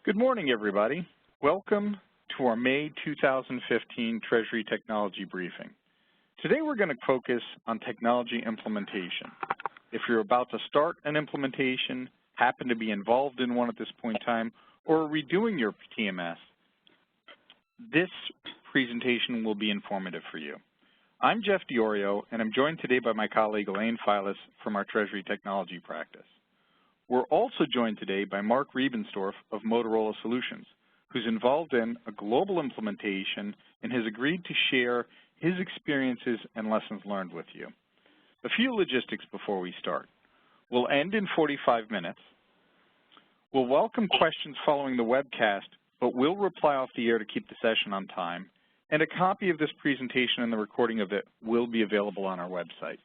Good morning, everybody. Welcome to our May 2015 Treasury Technology Briefing. Today we're going to focus on technology implementation. If you're about to start an implementation, happen to be involved in one at this point in time, or are redoing your TMS, this presentation will be informative for you. I'm Jeff Diorio, and I'm joined today by my colleague Elaine Filus from our Treasury Technology practice. We're also joined today by Mark Rebenstorf of Motorola Systems, who's involved in a global implementation and has agreed to share his experiences and lessons learned with you. A few logistics before we start. We'll end in 45 minutes. We'll welcome questions following the webcast, but we'll reply off the air to keep the session on time. And a copy of this presentation and the recording of it will be available on our website.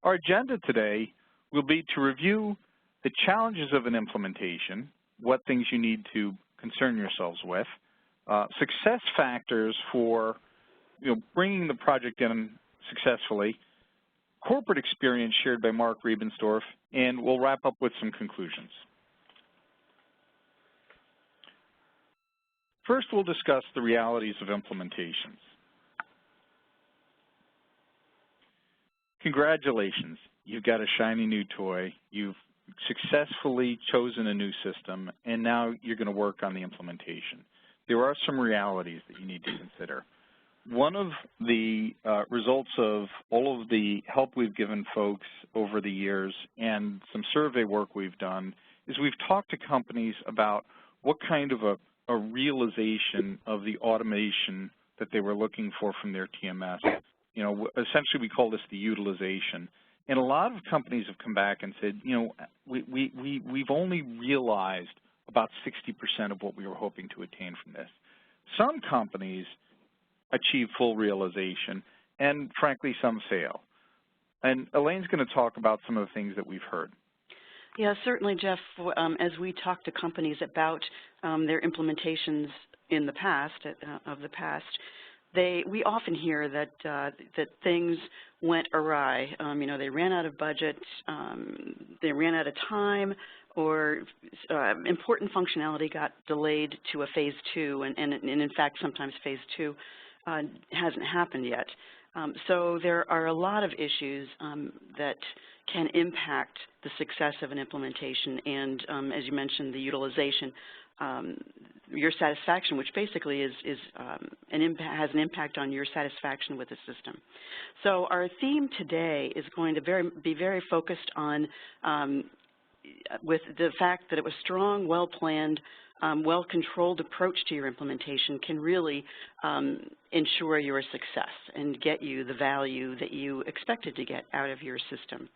Our agenda today will be to review the challenges of an implementation, what things you need to concern yourselves with, success factors for bringing the project in successfully, corporate experience shared by Mark Rebenstorf, and we'll wrap up with some conclusions. First, we'll discuss the realities of implementations. Congratulations, you've got a shiny new toy, you've successfully chosen a new system, and now you're going to work on the implementation. There are some realities that you need to consider. One of the results of all of the help we've given folks over the years and some survey work we've done is we've talked to companies about what kind of a realization of the automation that they were looking for from their TMS. Essentially we call this the utilization. And a lot of companies have come back and said, we've only realized about 60% of what we were hoping to attain from this. Some companies achieve full realization, and frankly, some fail. And Elaine's going to talk about some of the things that we've heard. Yeah, certainly, Jeff, as we talk to companies about their implementations in the past, we often hear that things went awry. They ran out of budget, they ran out of time, or important functionality got delayed to a phase 2, and in fact, sometimes phase 2 hasn't happened yet. So there are a lot of issues that can impact the success of an implementation, and as you mentioned, the utilization. Your satisfaction, which basically has an impact on your satisfaction with the system. So our theme today is going to be very focused on with the fact that a strong, well-planned, well-controlled approach to your implementation can really ensure your success and get you the value that you expected to get out of your system.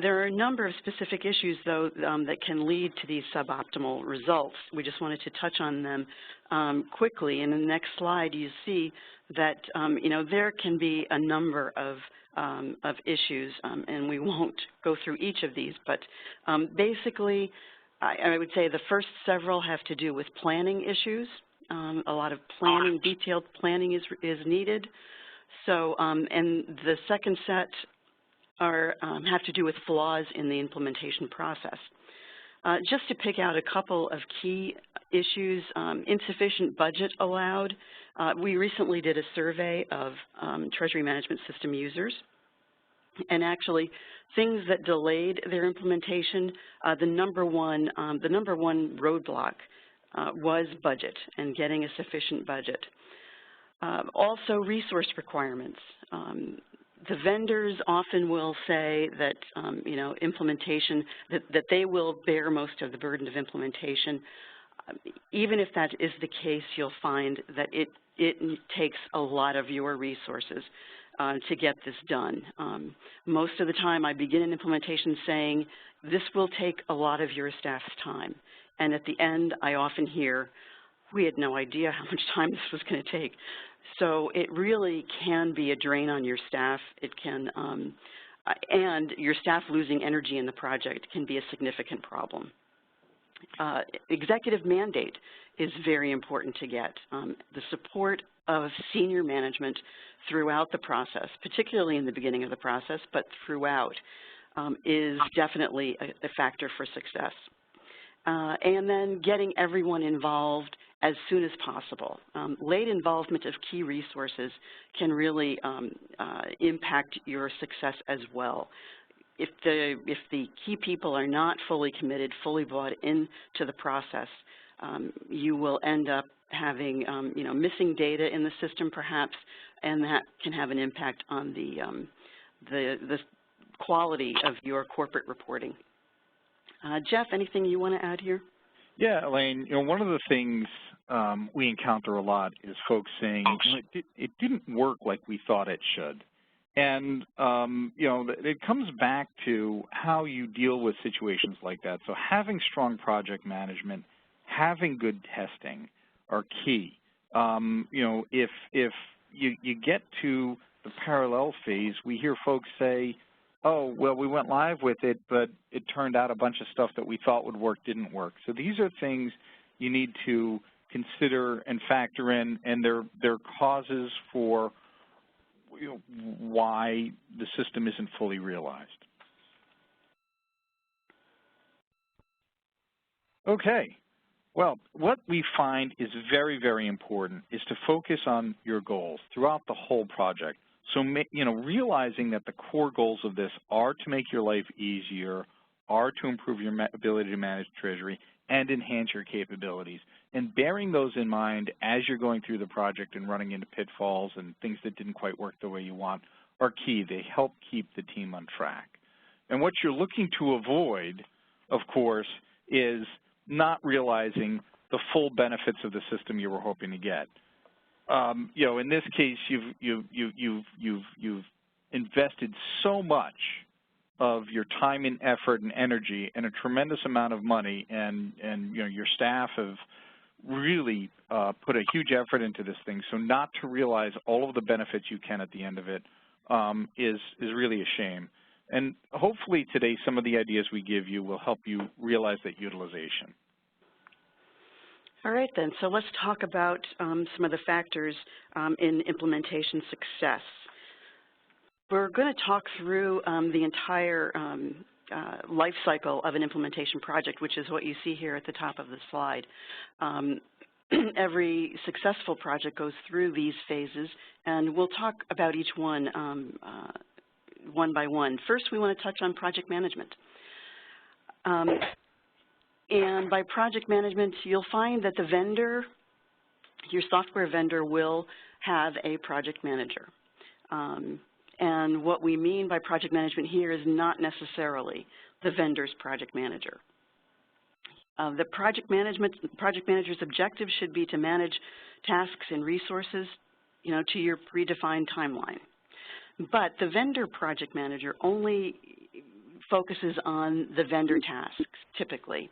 There are a number of specific issues, though, that can lead to these suboptimal results. We just wanted to touch on them quickly. In the next slide, you see that there can be a number of issues, and we won't go through each of these. But basically, I would say the first several have to do with planning issues. A lot of planning, detailed planning is needed. So, and the second set have to do with flaws in the implementation process. Just to pick out a couple of key issues, insufficient budget allowed. We recently did a survey of Treasury Management System users, and actually things that delayed their implementation, the number one roadblock was budget and getting a sufficient budget. Also resource requirements. The vendors often will say that, implementation, that they will bear most of the burden of implementation. Even if that is the case, you'll find that it takes a lot of your resources to get this done. Most of the time, I begin an implementation saying, this will take a lot of your staff's time. And at the end, I often hear, we had no idea how much time this was going to take. So it really can be a drain on your staff. It can, and your staff losing energy in the project can be a significant problem. Executive mandate is very important to get. The support of senior management throughout the process, particularly in the beginning of the process, but throughout. is definitely a factor for success. And then getting everyone involved as soon as possible. Late involvement of key resources can really impact your success as well. If the key people are not fully committed, fully bought into the process, you will end up having missing data in the system perhaps, and that can have an impact on the quality of your corporate reporting. Jeff, anything you want to add here? Yeah, Elaine, one of the things we encounter a lot is folks saying, it didn't work like we thought it should. And, it comes back to how you deal with situations like that. So having strong project management, having good testing are key. If you get to the parallel phase, we hear folks say, oh, well, we went live with it, but it turned out a bunch of stuff that we thought would work didn't work. So these are things you need to consider and factor in, and they're causes for why the system isn't fully realized. Okay. Well, what we find is very, very important is to focus on your goals throughout the whole project. So, realizing that the core goals of this are to make your life easier, are to improve your ability to manage Treasury, and enhance your capabilities. And bearing those in mind as you're going through the project and running into pitfalls and things that didn't quite work the way you want are key. They help keep the team on track. And what you're looking to avoid, of course, is not realizing the full benefits of the system you were hoping to get. In this case, you've invested so much of your time and effort and energy and a tremendous amount of money, and your staff have really put a huge effort into this thing. So not to realize all of the benefits you can at the end of it is really a shame. And hopefully today some of the ideas we give you will help you realize that utilization. All right, then. So let's talk about some of the factors in implementation success. We're going to talk through the entire life cycle of an implementation project, which is what you see here at the top of the slide. Every successful project goes through these phases, and we'll talk about each one one by one. First, we want to touch on project management. And by project management, you'll find that the vendor, your software vendor, will have a project manager. And what we mean by project management here is not necessarily the vendor's project manager. The project manager's objective should be to manage tasks and resources, to your predefined timeline. But the vendor project manager only focuses on the vendor tasks, typically,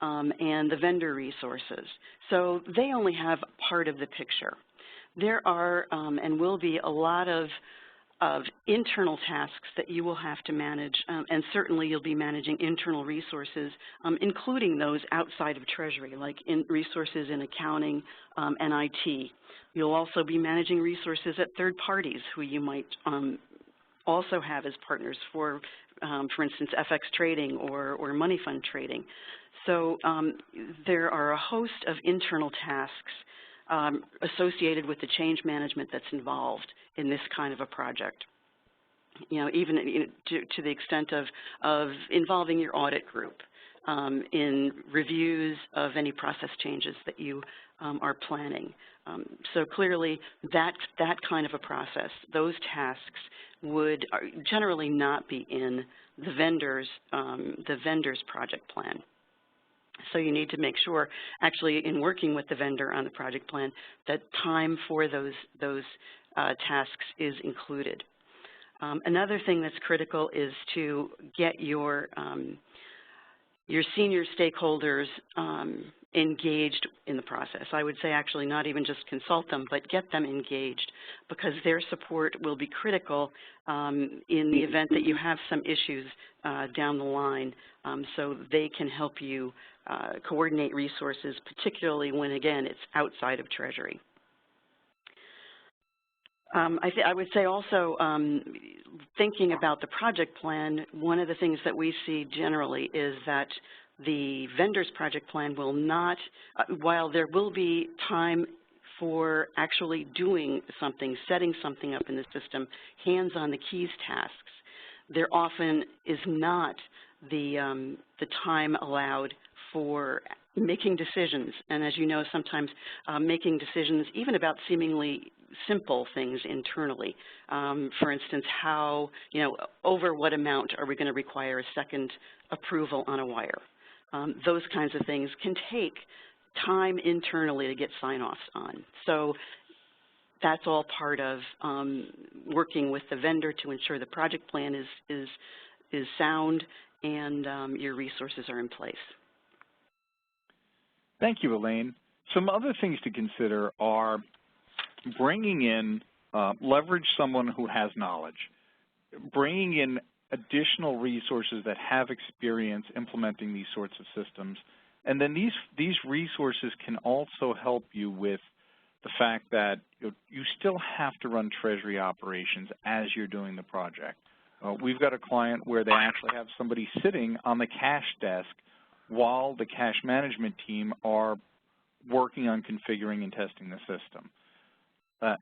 and the vendor resources. So they only have part of the picture. There are and will be a lot of internal tasks that you will have to manage, and certainly you'll be managing internal resources, including those outside of Treasury, like resources in accounting and IT. You'll also be managing resources at third parties who you might also have as partners for instance, FX trading or money fund trading. So there are a host of internal tasks associated with the change management that's involved in this kind of a project. Even to the extent of involving your audit group in reviews of any process changes that you are planning. So clearly, that kind of a process, those tasks would generally not be in the vendor's project plan. So you need to make sure, actually, in working with the vendor on the project plan, that time for those tasks is included. Another thing that's critical is to get your senior stakeholders engaged in the process. I would say actually not even just consult them, but get them engaged, because their support will be critical in the event that you have some issues down the line, so they can help you coordinate resources, particularly when, again, it's outside of Treasury. I would say also thinking about the project plan, one of the things that we see generally is that the vendor's project plan will not, while there will be time for actually doing something, setting something up in the system, hands on the keys tasks, there often is not the time allowed for making decisions. And as you know, sometimes making decisions even about seemingly simple things internally. For instance, how, over what amount are we going to require a second approval on a wire? Those kinds of things can take time internally to get sign-offs on. So that's all part of working with the vendor to ensure the project plan is sound and your resources are in place. Thank you, Elaine. Some other things to consider are bringing in, leverage someone who has knowledge, bringing in additional resources that have experience implementing these sorts of systems, and then these resources can also help you with the fact that you still have to run Treasury operations as you're doing the project. We've got a client where they actually have somebody sitting on the cash desk while the cash management team are working on configuring and testing the system.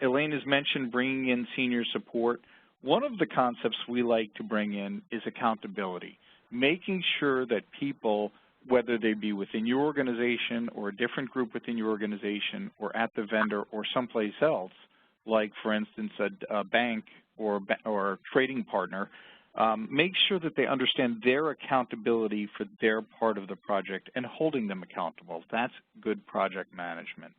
Elaine has mentioned bringing in senior support. One of the concepts we like to bring in is accountability, making sure that people, whether they be within your organization or a different group within your organization or at the vendor or someplace else, like, for instance, a bank or trading partner, make sure that they understand their accountability for their part of the project and holding them accountable. That's good project management.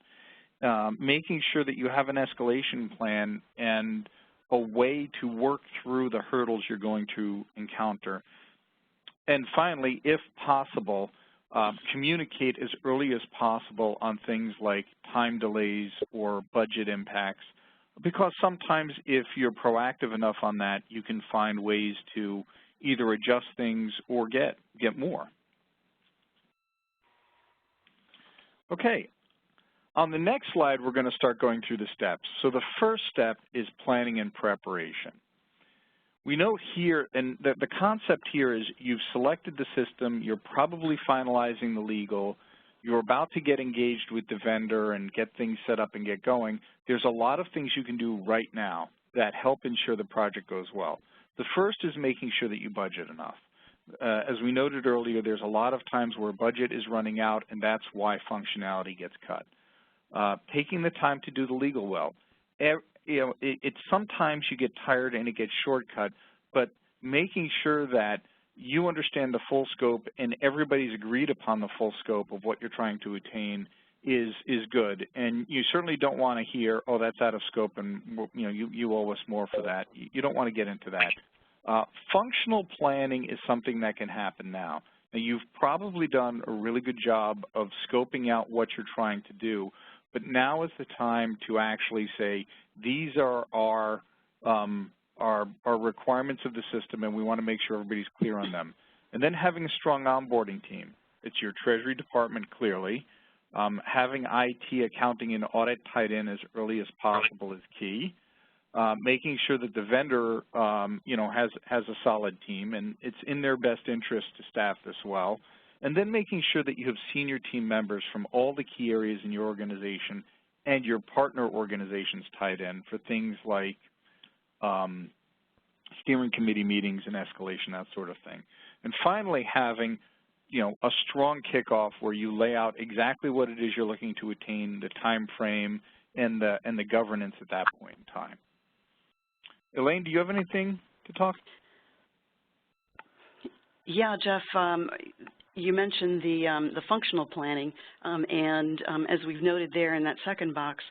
Making sure that you have an escalation plan and a way to work through the hurdles you're going to encounter. And finally, if possible, communicate as early as possible on things like time delays or budget impacts, because sometimes if you're proactive enough on that, you can find ways to either adjust things or get more. Okay. On the next slide, we're going to start going through the steps. So the first step is planning and preparation. We know here, and the concept here is you've selected the system, you're probably finalizing the legal, you're about to get engaged with the vendor and get things set up and get going. There's a lot of things you can do right now that help ensure the project goes well. The first is making sure that you budget enough. As we noted earlier, there's a lot of times where budget is running out, and that's why functionality gets cut. Taking the time to do the legal well. It's sometimes you get tired and it gets shortcut, but making sure that you understand the full scope and everybody's agreed upon the full scope of what you're trying to attain is good. And you certainly don't want to hear, oh, that's out of scope and you owe us more for that. You don't want to get into that. Functional planning is something that can happen now. Now, you've probably done a really good job of scoping out what you're trying to do, but now is the time to actually say, these are our requirements of the system, and we want to make sure everybody's clear on them. And then having a strong onboarding team. It's your Treasury department, clearly. Having IT, accounting, and audit tied in as early as possible is key. Making sure that the vendor, has a solid team, and it's in their best interest to staff this well. And then making sure that you have senior team members from all the key areas in your organization and your partner organizations tied in for things like steering committee meetings and escalation, that sort of thing. And finally, having a strong kickoff where you lay out exactly what it is you're looking to attain, the time frame, and the governance at that point in time. Elaine, do you have anything to talk? Yeah, Jeff. You mentioned the functional planning, and as we've noted there in that second box,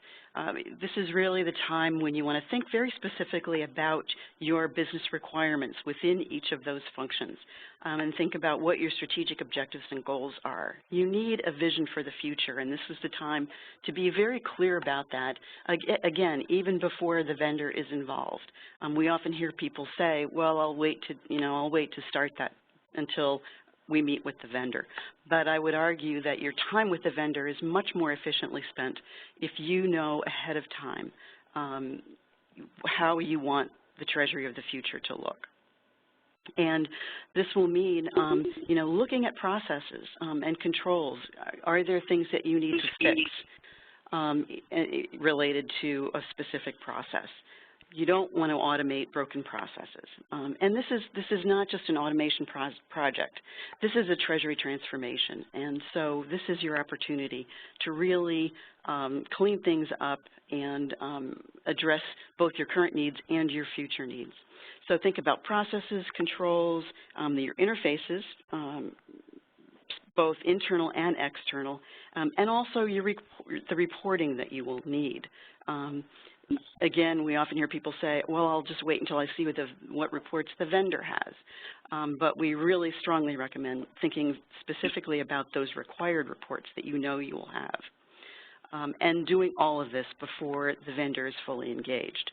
this is really the time when you want to think very specifically about your business requirements within each of those functions, and think about what your strategic objectives and goals are. You need a vision for the future, and this is the time to be very clear about that, again, even before the vendor is involved. We often hear people say, well, I'll wait to start that until we meet with the vendor. But I would argue that your time with the vendor is much more efficiently spent if you know ahead of time how you want the Treasury of the future to look. And this will mean, looking at processes and controls. Are there things that you need to fix related to a specific process? You don't want to automate broken processes. And this is not just an automation project. This is a Treasury transformation. And so this is your opportunity to really clean things up and address both your current needs and your future needs. So think about processes, controls, your interfaces, both internal and external, and also the reporting that you will need. Again, we often hear people say, well, I'll just wait until I see what reports the vendor has. But we really strongly recommend thinking specifically about those required reports that you know you will have, and doing all of this before the vendor is fully engaged.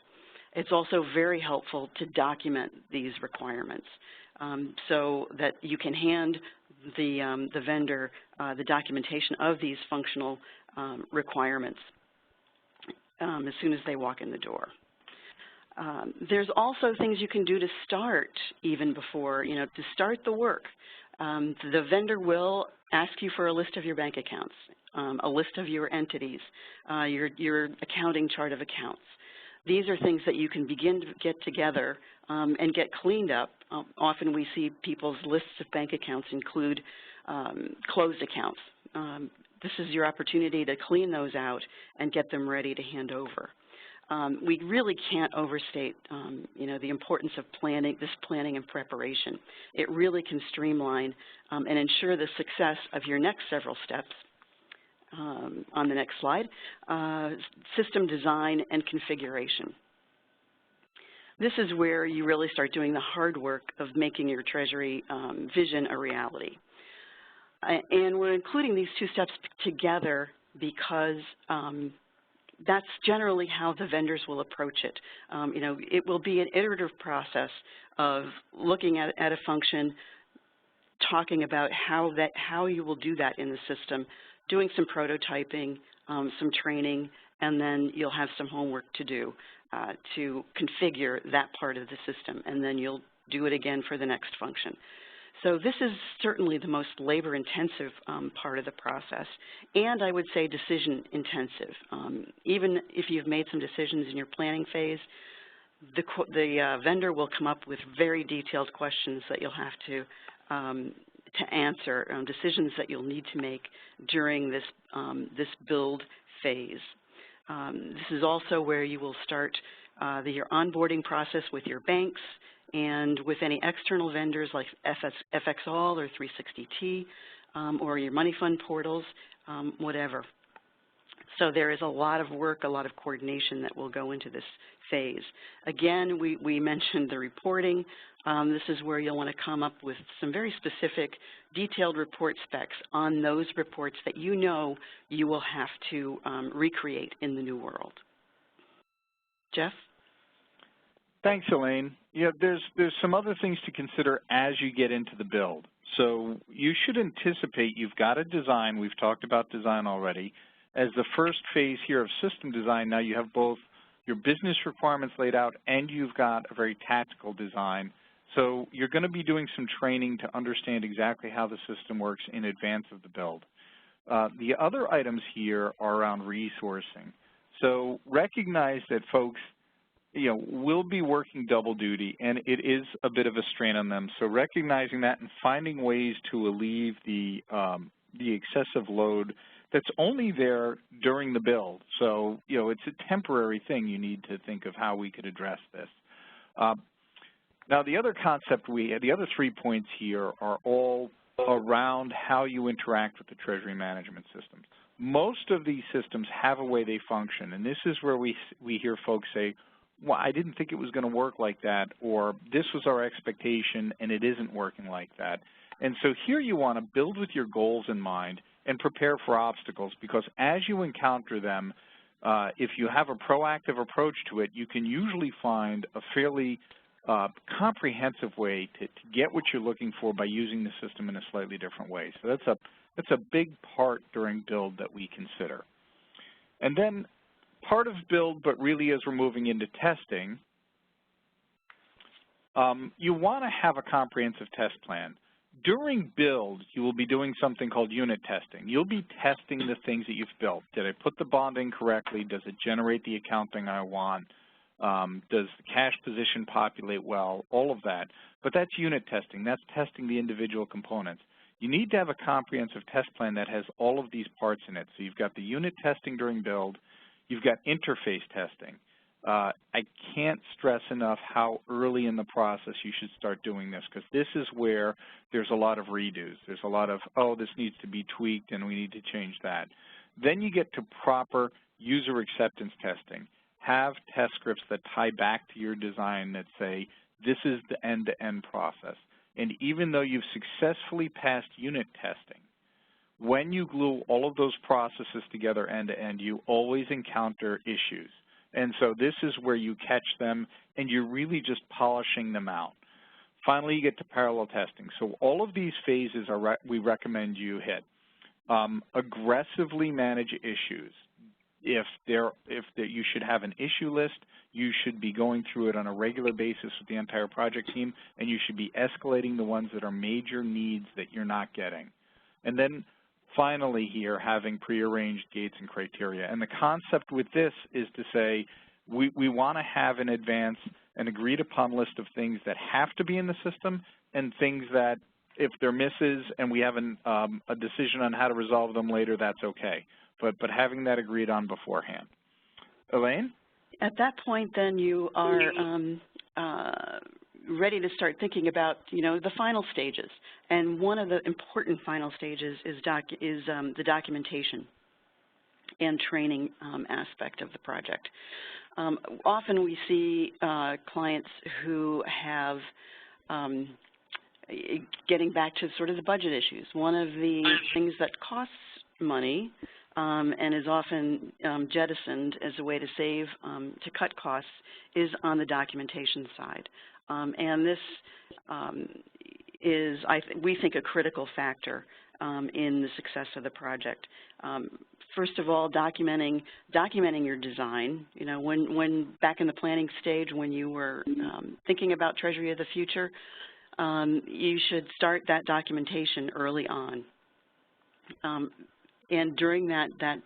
It's also very helpful to document these requirements so that you can hand the vendor the documentation of these functional requirements as soon as they walk in the door. There's also things you can do to start even before, to start the work. The vendor will ask you for a list of your bank accounts, a list of your entities, your accounting chart of accounts. These are things that you can begin to get together and get cleaned up. Often we see people's lists of bank accounts include closed accounts. This is your opportunity to clean those out and get them ready to hand over. We really can't overstate, the importance of planning and preparation. It really can streamline and ensure the success of your next several steps. On the next slide, system design and configuration. This is where you really start doing the hard work of making your Treasury vision a reality. And we're including these two steps together because that's generally how the vendors will approach it. It will be an iterative process of looking at a function, talking about how you will do that in the system, doing some prototyping, some training, and then you'll have some homework to do to configure that part of the system, and then you'll do it again for the next function. So this is certainly the most labor-intensive part of the process, and I would say decision-intensive. Even if you've made some decisions in your planning phase, the vendor will come up with very detailed questions that you'll have to answer, decisions that you'll need to make during this build phase. This is also where you will start your onboarding process with your banks and with any external vendors like FXall or 360T or your money fund portals, whatever. So there is a lot of work, a lot of coordination that will go into this phase. Again, we mentioned the reporting. This is where you'll want to come up with some very specific, detailed report specs on those reports that you know you will have to recreate in the new world. Jeff? Thanks, Elaine. Yeah, there's some other things to consider as you get into the build. So you should anticipate you've got a design. We've talked about design already. As the first phase here of system design, now you have both your business requirements laid out and you've got a very tactical design. So you're going to be doing some training to understand exactly how the system works in advance of the build. The other items here are around resourcing. So recognize that folks will be working double duty, and it is a bit of a strain on them. So recognizing that and finding ways to alleviate the excessive load that's only there during the build. So, it's a temporary thing. You need to think of how we could address this. Now, the other concept the other 3 points here are all around how you interact with the Treasury management systems. Most of these systems have a way they function, and this is where we hear folks say, well, I didn't think it was going to work like that, or this was our expectation and it isn't working like that. And so here you want to build with your goals in mind and prepare for obstacles, because as you encounter them, if you have a proactive approach to it, you can usually find a fairly comprehensive way to get what you're looking for by using the system in a slightly different way. So that's a big part during build that we consider. And then part of build, but really as we're moving into testing, you want to have a comprehensive test plan. During build, you will be doing something called unit testing. You'll be testing the things that you've built. Did I put the bonding correctly? Does it generate the accounting I want? Does the cash position populate well? All of that. But that's unit testing. That's testing the individual components. You need to have a comprehensive test plan that has all of these parts in it. So you've got the unit testing during build. You've got interface testing. I can't stress enough how early in the process you should start doing this, because this is where there's a lot of redos. There's a lot of, oh, this needs to be tweaked and we need to change that. Then you get to proper user acceptance testing. Have test scripts that tie back to your design that say, this is the end-to-end process. And even though you've successfully passed unit testing, when you glue all of those processes together end-to-end, you always encounter issues. And so this is where you catch them and you're really just polishing them out. Finally, you get to parallel testing. So all of these phases are we recommend you hit. Aggressively manage issues. If you should have an issue list, you should be going through it on a regular basis with the entire project team, and you should be escalating the ones that are major needs that you're not getting. And then finally here, having prearranged gates and criteria. And the concept with this is to say we want to have in advance an agreed upon list of things that have to be in the system and things that if they're misses and we have a decision on how to resolve them later, that's okay. But having that agreed on beforehand. Elaine? At that point, then, you are ready to start thinking about, the final stages. And one of the important final stages is the documentation and training aspect of the project. Often we see clients who have, getting back to sort of the budget issues, one of the things that costs money and is often jettisoned as a way to save, to cut costs, is on the documentation side. And this is, we think, a critical factor in the success of the project. First of all, documenting your design. When back in the planning stage, when you were thinking about Treasury of the Future, you should start that documentation early on. And during that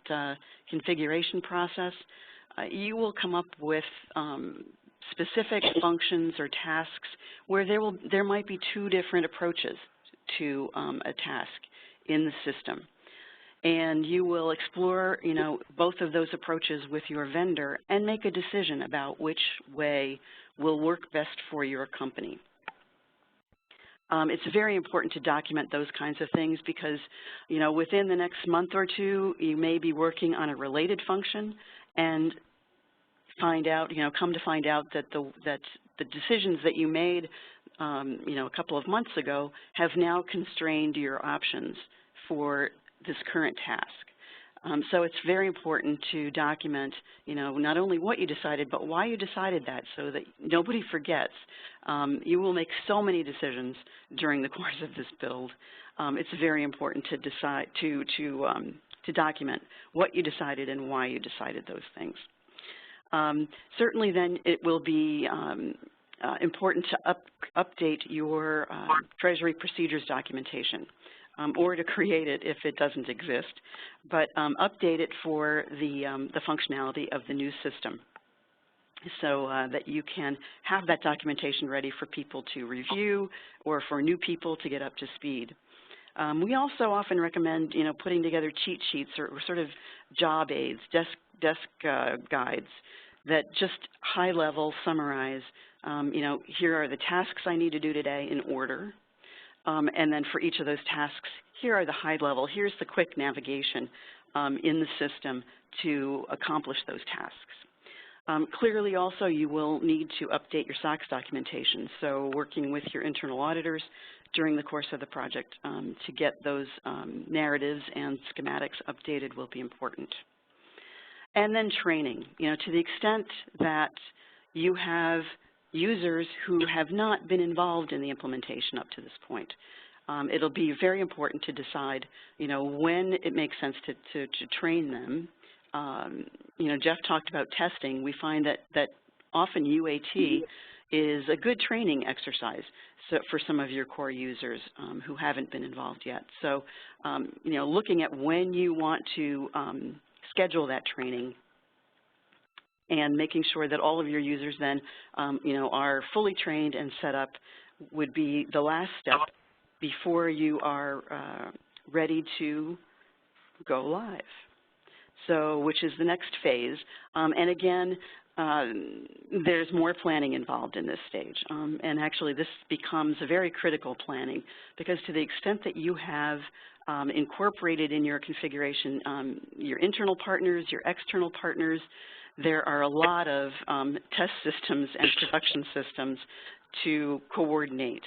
configuration process, you will come up with specific functions or tasks where there might be two different approaches to a task in the system. And you will explore, both of those approaches with your vendor and make a decision about which way will work best for your company. It's very important to document those kinds of things because, within the next month or two, you may be working on a related function and come to find out that the decisions that you made, a couple of months ago have now constrained your options for this current task. So it's very important to document, not only what you decided, but why you decided that, so that nobody forgets. You will make so many decisions during the course of this build. It's very important to decide to document what you decided and why you decided those things. Certainly, then it will be important to update your Treasury procedures documentation. Or to create it if it doesn't exist, but update it for the functionality of the new system so that you can have that documentation ready for people to review or for new people to get up to speed. We also often recommend, putting together cheat sheets or sort of job aids, desk guides that just high-level summarize, here are the tasks I need to do today in order. And then for each of those tasks, here are the high level, here's the quick navigation in the system to accomplish those tasks. Clearly also you will need to update your SOX documentation, so working with your internal auditors during the course of the project to get those narratives and schematics updated will be important. And then training, to the extent that you have users who have not been involved in the implementation up to this point. It'll be very important to decide, when it makes sense to train them You know, Jeff talked about testing. We find that often UAT is a good training exercise for some of your core users who haven't been involved yet. So, you know, looking at when you want to schedule that training and making sure that all of your users then, you know, are fully trained and set up would be the last step before you are ready to go live. So, which is the next phase. And again, there's more planning involved in this stage. And actually, this becomes a very critical planning because to the extent that you have incorporated in your configuration your internal partners, your external partners, there are a lot of test systems and production systems to coordinate,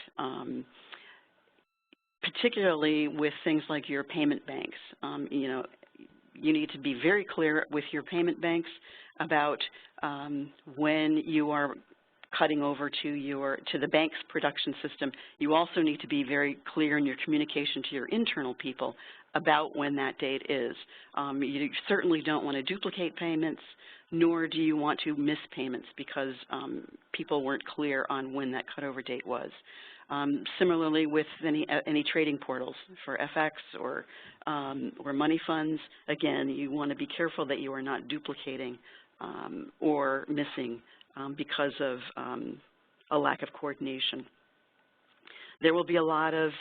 particularly with things like your payment banks. You know, you need to be very clear with your payment banks about when you are cutting over to the bank's production system. You also need to be very clear in your communication to your internal people about when that date is. You certainly don't want to duplicate payments, nor do you want to miss payments because people weren't clear on when that cutover date was. Similarly with any trading portals for FX or money funds, again, you want to be careful that you are not duplicating or missing because of a lack of coordination. There will be a lot of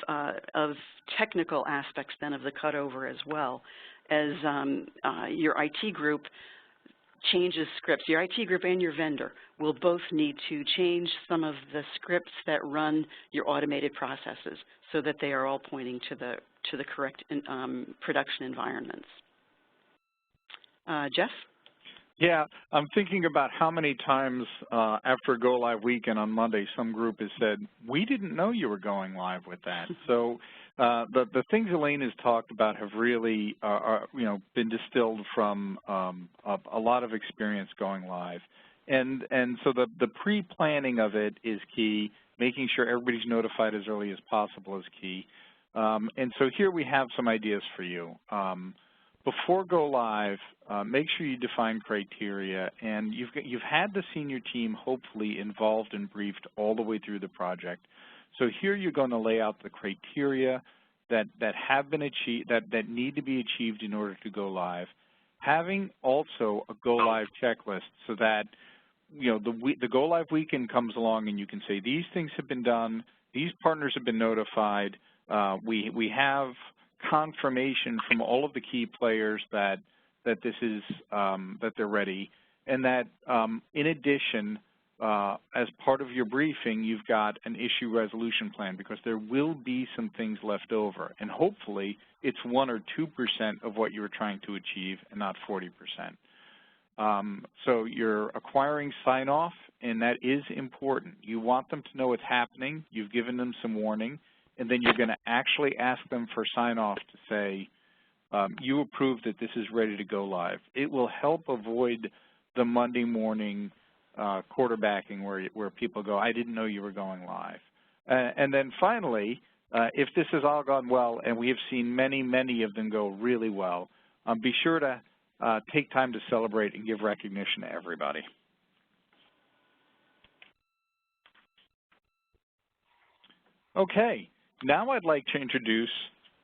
technical aspects then of the cutover as well, as your IT group changes scripts. Your IT group and your vendor will both need to change some of the scripts that run your automated processes so that they are all pointing to the correct production environments. Jeff? Yeah, I'm thinking about how many times after Go Live weekend on Monday, some group has said, we didn't know you were going live with that. So the things Elaine has talked about have really you know, been distilled from a lot of experience going live. And so the pre-planning of it is key. Making sure everybody's notified as early as possible is key. And so here we have some ideas for you. Before Go Live, make sure you define criteria, and you've had the senior team hopefully involved and briefed all the way through the project. So here you're going to lay out the criteria that have been achieved, that need to be achieved in order to go live. Having also a Go Live checklist so that, you know, the Go Live weekend comes along and you can say these things have been done, these partners have been notified, we have confirmation from all of the key players that this is that they're ready, and that in addition, as part of your briefing, you've got an issue resolution plan because there will be some things left over, and hopefully it's 1 or 2% of what you were trying to achieve and not 40%. So you're acquiring sign-off, and that is important. You want them to know it's happening. You've given them some warning. And then you're going to actually ask them for sign-off to say, you approve that this is ready to go live. It will help avoid the Monday morning quarterbacking where people go, I didn't know you were going live. And then finally, if this has all gone well, and we have seen many, many of them go really well, be sure to take time to celebrate and give recognition to everybody. Okay. Now I'd like to introduce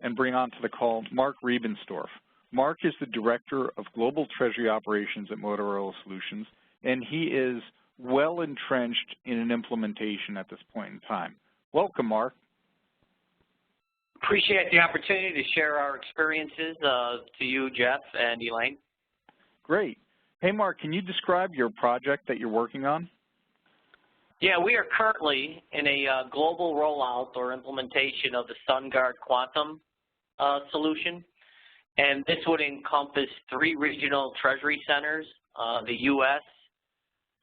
and bring onto the call Mark Rebenstorf. Mark is the Director of Global Treasury Operations at Motorola Solutions, and he is well entrenched in an implementation at this point in time. Welcome, Mark. Appreciate the opportunity to share our experiences to you, Jeff and Elaine. Great. Hey, Mark, can you describe your project that you're working on? Yeah, we are currently in a global rollout or implementation of the SunGuard Quantum solution, and this would encompass 3 regional treasury centers, the U.S.,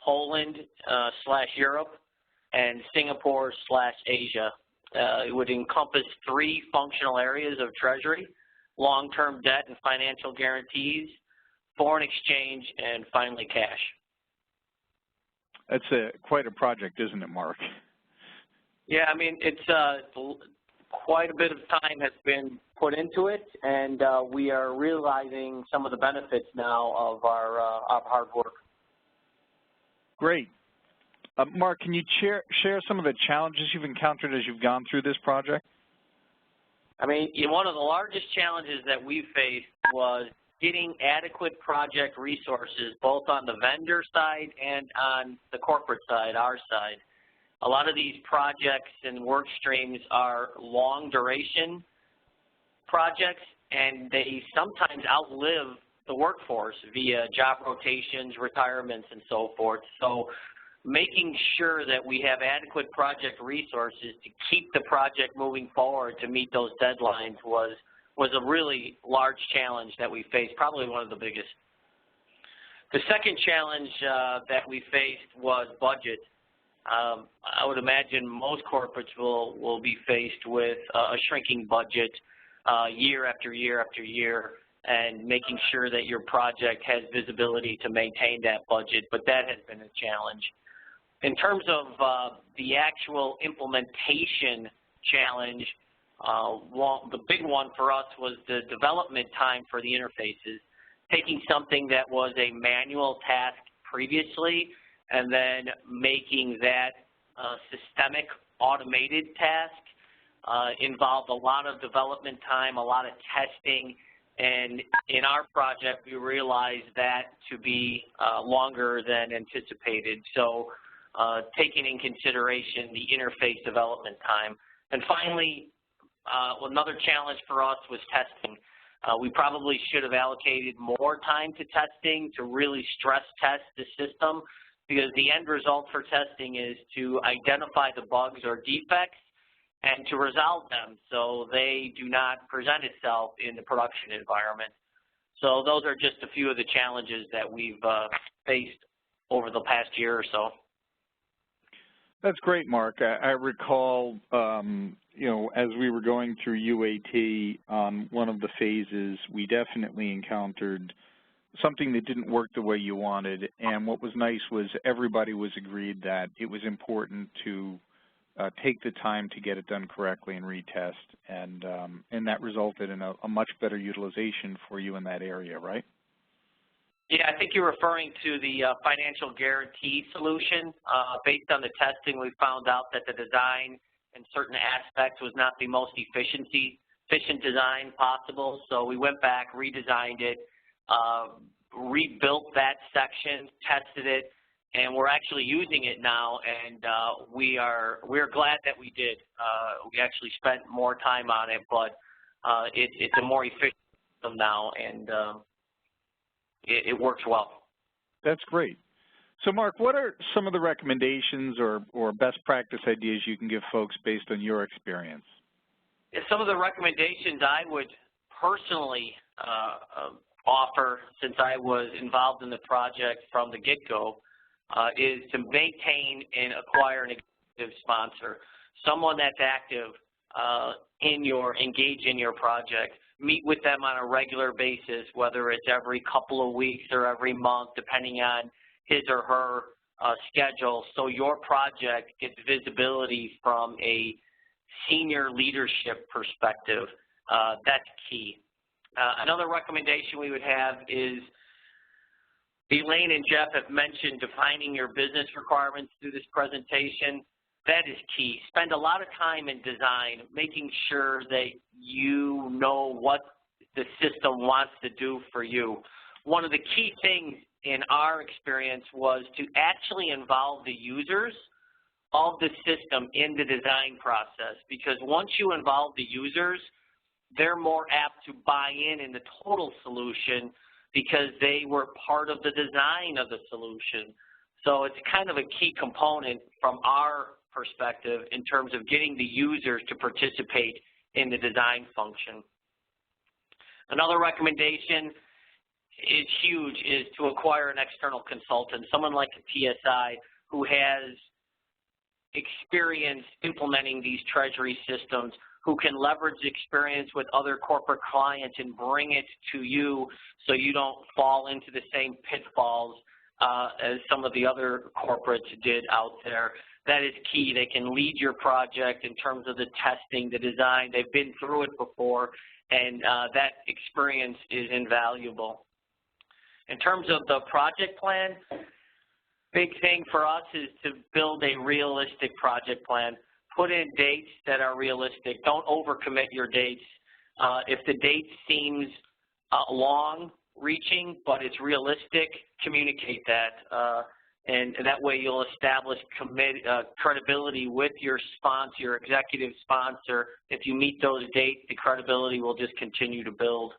Poland / Europe, and Singapore / Asia. It would encompass 3 functional areas of treasury: long-term debt and financial guarantees, foreign exchange, and finally cash. That's quite a project, isn't it, Mark? Yeah, I mean, it's quite a bit of time has been put into it, and we are realizing some of the benefits now of our hard work. Great. Mark, can you share some of the challenges you've encountered as you've gone through this project? I mean, one of the largest challenges that we faced was getting adequate project resources, both on the vendor side and on the corporate side, our side. A lot of these projects and work streams are long duration projects, and they sometimes outlive the workforce via job rotations, retirements, and so forth. So making sure that we have adequate project resources to keep the project moving forward to meet those deadlines was a really large challenge that we faced, probably one of the biggest. The second challenge that we faced was budget. I would imagine most corporates will be faced with a shrinking budget year after year after year, and making sure that your project has visibility to maintain that budget, but that has been a challenge. In terms of the actual implementation challenge, the big one for us was the development time for the interfaces, taking something that was a manual task previously and then making that systemic automated task involved a lot of development time, a lot of testing, and in our project we realized that to be longer than anticipated. So taking in consideration the interface development time. And finally, another challenge for us was testing. We probably should have allocated more time to testing to really stress test the system, because the end result for testing is to identify the bugs or defects and to resolve them so they do not present itself in the production environment. So those are just a few of the challenges that we've faced over the past year or so. That's great, Mark. I recall, you know, as we were going through UAT on one of the phases, we definitely encountered something that didn't work the way you wanted. And what was nice was everybody was agreed that it was important to take the time to get it done correctly and retest, and that resulted in a much better utilization for you in that area, right? Yeah, I think you're referring to the financial guarantee solution. Based on the testing, we found out that the design in certain aspects was not the most efficient design possible. So we went back, redesigned it, rebuilt that section, tested it, and we're actually using it now. And we're glad that we did. We actually spent more time on it, but it's a more efficient system now, and it works well. That's great. So, Mark, what are some of the recommendations or best practice ideas you can give folks based on your experience? Yeah, some of the recommendations I would personally offer, since I was involved in the project from the get-go, is to maintain and acquire an executive sponsor, someone that's active engaged in your project. Meet with them on a regular basis, whether it's every couple of weeks or every month, depending on his or her schedule, so your project gets visibility from a senior leadership perspective. That's key. Another recommendation we would have is, Elaine and Jeff have mentioned defining your business requirements through this presentation. That is key. Spend a lot of time in design, making sure that you know what the system wants to do for you. One of the key things in our experience was to actually involve the users of the system in the design process, because once you involve the users, they're more apt to buy in the total solution because they were part of the design of the solution. So it's kind of a key component from our perspective in terms of getting the users to participate in the design function. Another recommendation is huge, is to acquire an external consultant, someone like a TSI who has experience implementing these treasury systems, who can leverage the experience with other corporate clients and bring it to you so you don't fall into the same pitfalls as some of the other corporates did out there. that is key. They can lead your project in terms of the testing, the design. They've been through it before, and that experience is invaluable. In terms of the project plan, big thing for us is to build a realistic project plan. Put in dates that are realistic. Don't overcommit your dates. If the date seems long-reaching, but it's realistic, communicate that. And that way you'll establish credibility with your sponsor, your executive sponsor. If you meet those dates, the credibility will just continue to build.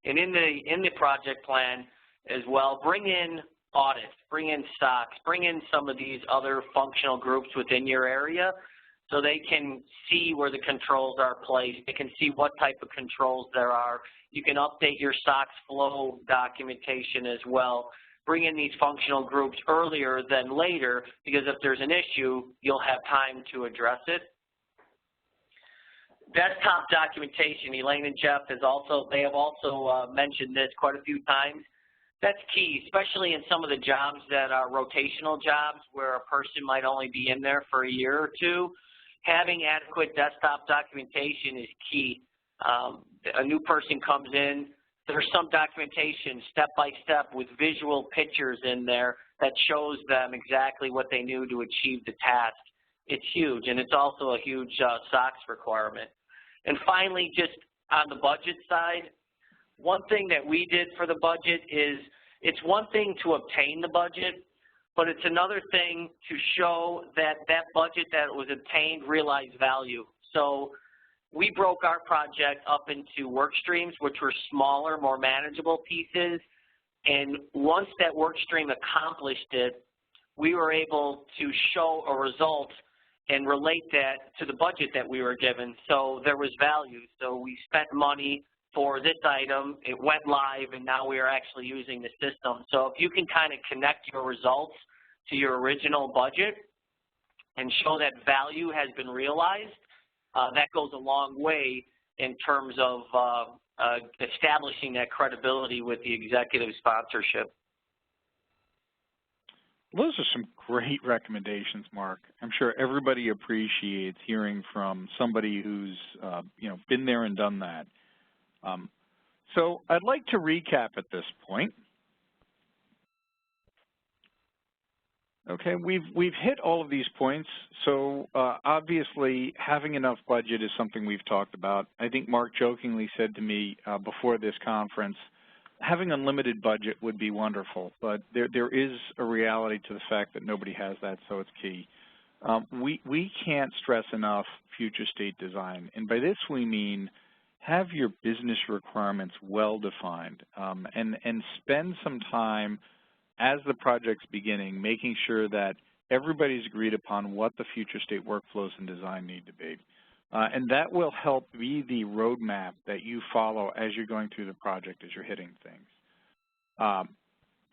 And in the project plan as well, bring in audits, bring in stocks, bring in some of these other functional groups within your area so they can see where the controls are placed. They can see what type of controls there are. You can update your SOX flow documentation as well. Bring in these functional groups earlier than later, because if there's an issue, you'll have time to address it. Desktop documentation, Elaine and Jeff have also mentioned this quite a few times. That's key, especially in some of the jobs that are rotational jobs where a person might only be in there for a year or two. Having adequate desktop documentation is key. A new person comes in, there's some documentation step-by-step with visual pictures in there that shows them exactly what they knew to achieve the task. It's huge, and it's also a huge SOX requirement. And finally, just on the budget side, one thing that we did for the budget is it's one thing to obtain the budget, but it's another thing to show that that budget that was obtained realized value. So we broke our project up into work streams, which were smaller, more manageable pieces. And once that work stream accomplished it, we were able to show a result and relate that to the budget that we were given. So there was value. So we spent money for this item, it went live, and now we are actually using the system. So if you can kind of connect your results to your original budget and show that value has been realized, that goes a long way in terms of establishing that credibility with the executive sponsorship. Those are some great recommendations, Mark. I'm sure everybody appreciates hearing from somebody who's been there and done that. So I'd like to recap at this point. Okay, we've hit all of these points. So obviously, having enough budget is something we've talked about. I think Mark jokingly said to me before this conference, having unlimited budget would be wonderful, but there is a reality to the fact that nobody has that, so it's key. We can't stress enough future state design, and by this we mean have your business requirements well defined, and spend some time as the project's beginning making sure that everybody's agreed upon what the future state workflows and design need to be. And that will help be the roadmap that you follow as you're going through the project, as you're hitting things.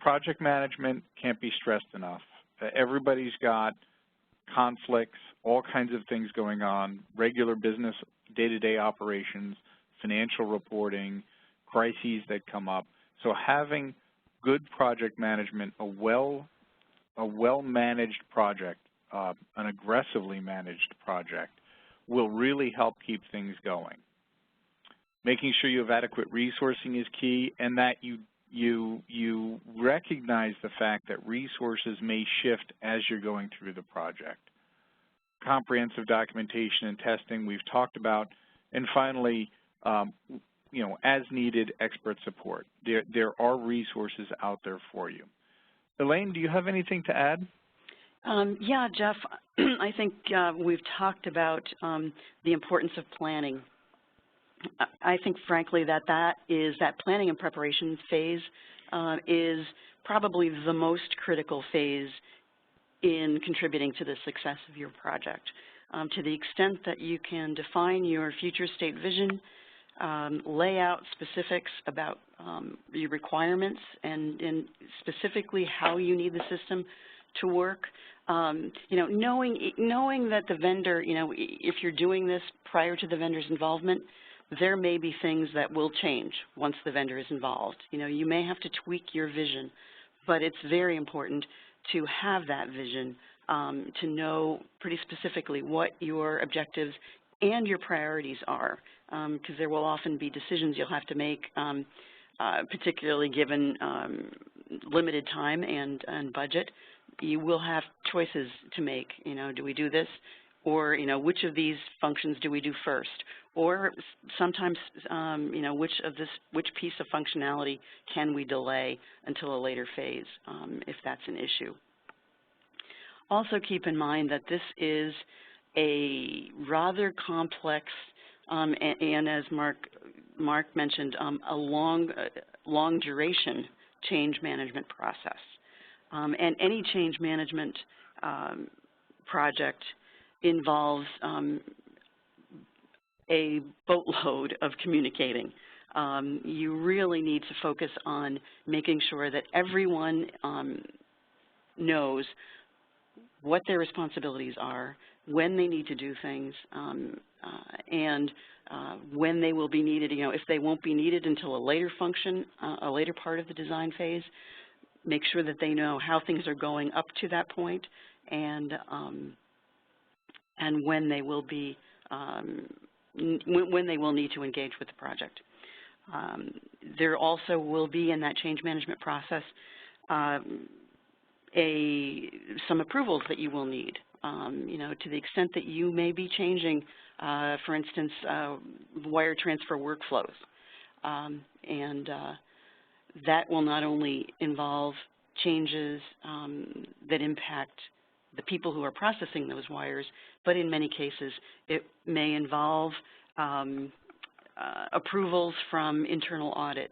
Project management can't be stressed enough. Everybody's got conflicts, all kinds of things going on, regular business, day-to-day operations, financial reporting, crises that come up. So having good project management, a well-managed project, an aggressively managed project, will really help keep things going. Making sure you have adequate resourcing is key, and that you recognize the fact that resources may shift as you're going through the project. Comprehensive documentation and testing we've talked about, and finally, as needed, expert support. There are resources out there for you. Elaine, do you have anything to add? Yeah, Jeff, I think we've talked about the importance of planning. I think, frankly, that planning and preparation phase is probably the most critical phase in contributing to the success of your project. To the extent that you can define your future state vision, lay out specifics about your requirements and specifically how you need the system to work. Knowing that the vendor, if you're doing this prior to the vendor's involvement, there may be things that will change once the vendor is involved. You may have to tweak your vision, but it's very important to have that vision to know pretty specifically what your objectives and your priorities are, because there will often be decisions you'll have to make, particularly given limited time and budget. You will have choices to make. Do we do this? Or, which of these functions do we do first? Or sometimes, which piece of functionality can we delay until a later phase, if that's an issue. Also keep in mind that this is a rather complex, and as Mark mentioned, a long duration change management process. And any change management project involves a boatload of communicating. You really need to focus on making sure that everyone knows what their responsibilities are, when they need to do things, and when they will be needed. If they won't be needed until a later function, a later part of the design phase, make sure that they know how things are going up to that point, and when they will be when they will need to engage with the project. There also will be in that change management process some approvals that you will need. To the extent that you may be changing, for instance, wire transfer workflows, and that will not only involve changes that impact the people who are processing those wires, but in many cases it may involve approvals from internal audit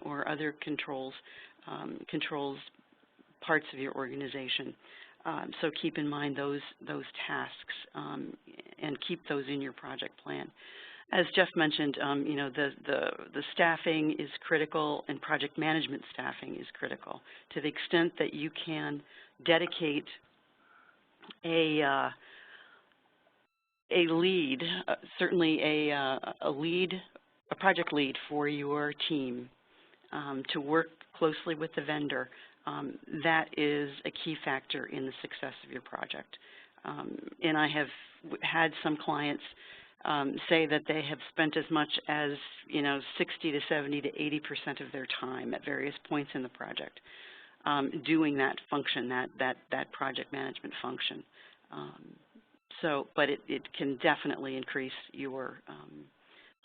or other controls parts of your organization. So keep in mind those tasks and keep those in your project plan. As Jeff mentioned, the staffing is critical, and project management staffing is critical. To the extent that you can dedicate a lead, certainly a project lead for your team to work closely with the vendor, that is a key factor in the success of your project. And I have had some clients say that they have spent as much as 60 to 70 to 80% of their time at various points in the project doing that function, that project management function. But it can definitely increase your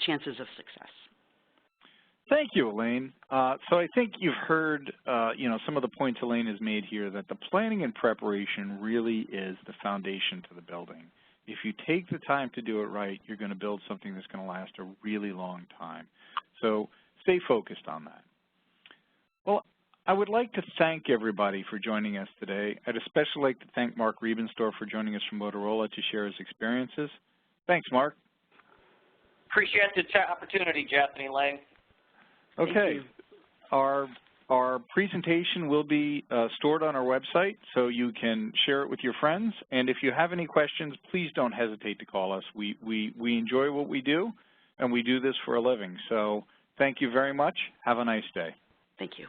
chances of success. Thank you, Elaine. So I think you've heard, some of the points Elaine has made here, that the planning and preparation really is the foundation to the building. If you take the time to do it right, you're going to build something that's going to last a really long time. So stay focused on that. Well, I would like to thank everybody for joining us today. I'd especially like to thank Mark Rebenstorf for joining us from Motorola to share his experiences. Thanks, Mark. Appreciate the opportunity, Jeff and Elaine. Okay. Our presentation will be stored on our website, so you can share it with your friends. And if you have any questions, please don't hesitate to call us. We enjoy what we do, and we do this for a living. So thank you very much. Have a nice day. Thank you.